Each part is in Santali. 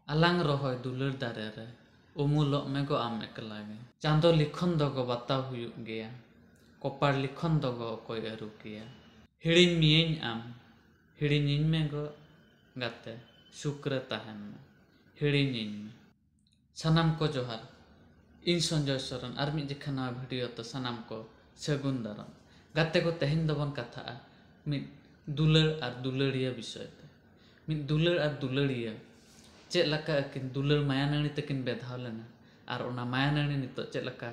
Alang rohoy dular darere, umulok mego am ekelage. Chando likhon dogo bataw huyuk geya, kopar likhon dogo okoy erukiya. Hirin miyeng am, hirin mego gate, sukre tahen me, hirin me. Sanam ko johar, in Sanjoy Soren ar mid jekhana video to sanam ko sagun daram. Gate ko tehin dobon katha mid dular ar dulariya bishoy te. Mid dular ar dulariya cek laka akin dular mayanani tekin bedhaw lena ar ona mayanani nito cek laka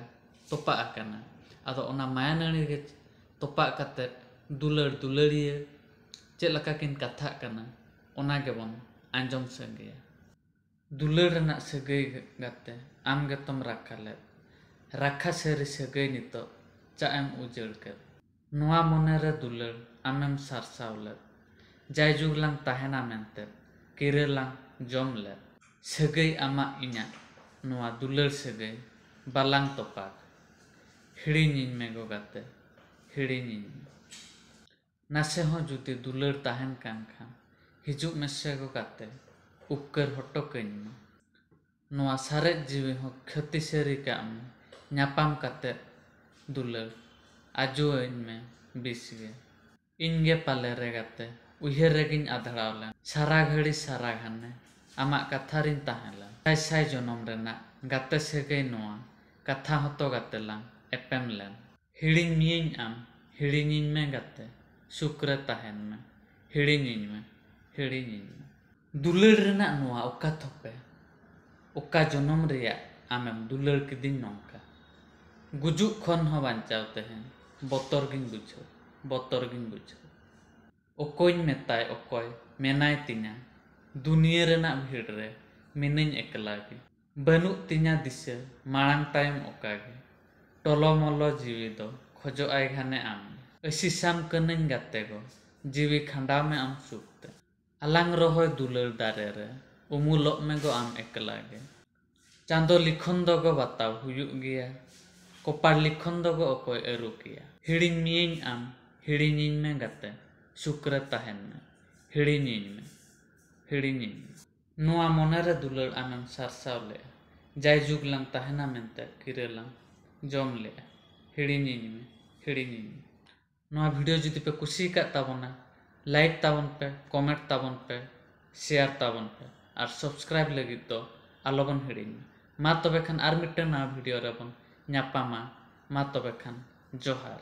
topa akana ado ona mayanani ge topa kate dulariya cek laka kin katha kana ona gebon anjom sangeya dular renak sagai gate am getom rakhalet rakha seri sagai nito ca em ujar ket noa monere dular amem sarsawlet jai juglang tahena mente kirelang jom le sagai ama inya noa dular sagai balang topak hirin mego gate hirin nase ho jute dular tahen kan khan hijuk mese go gate upkar hotokain ma noa sare jiwe ho khati seri ka am nyapam kate dular ajoin me bisge inge palere gate uher regin adharawlen sara ghadi sara ghane amak katharin tahela sai sai jonom rena gate sagai noa katha hoto gatelang epem len hirin miyeng am hirin me gate sukre tahen me hirin me dular rena noa oka thope oka jonom reya amem dular kidin nongka gujuk khon ho banchaw tehen botor gin bujhaw okoy metai okoy menai tinya dunia renak bhid re mineng ekla ge banuk tinya disa marang tayom okage tolo molo jiwi do khojo ai ghane am asisam kaneng gate go jiwi khandaw me am sukte alang rohoy dular dare re umulok me go am ekla ge chando likhon dogo bataw huyuk geya kopar likhon dogo okoy erukiya hirin miyeng am hirin me gate sukre tahen me hirin me noa monere dular amem sarsaw le jai juglang tahena mente kirelang jom le hirin me noa video judi pe kusi ka tabona like tabon pe comment tabon pe share tabon pe ar subscribe lagit do alobon hirin ma tobe khan ar mitten na video rabon nyapama ma tobe khan johar।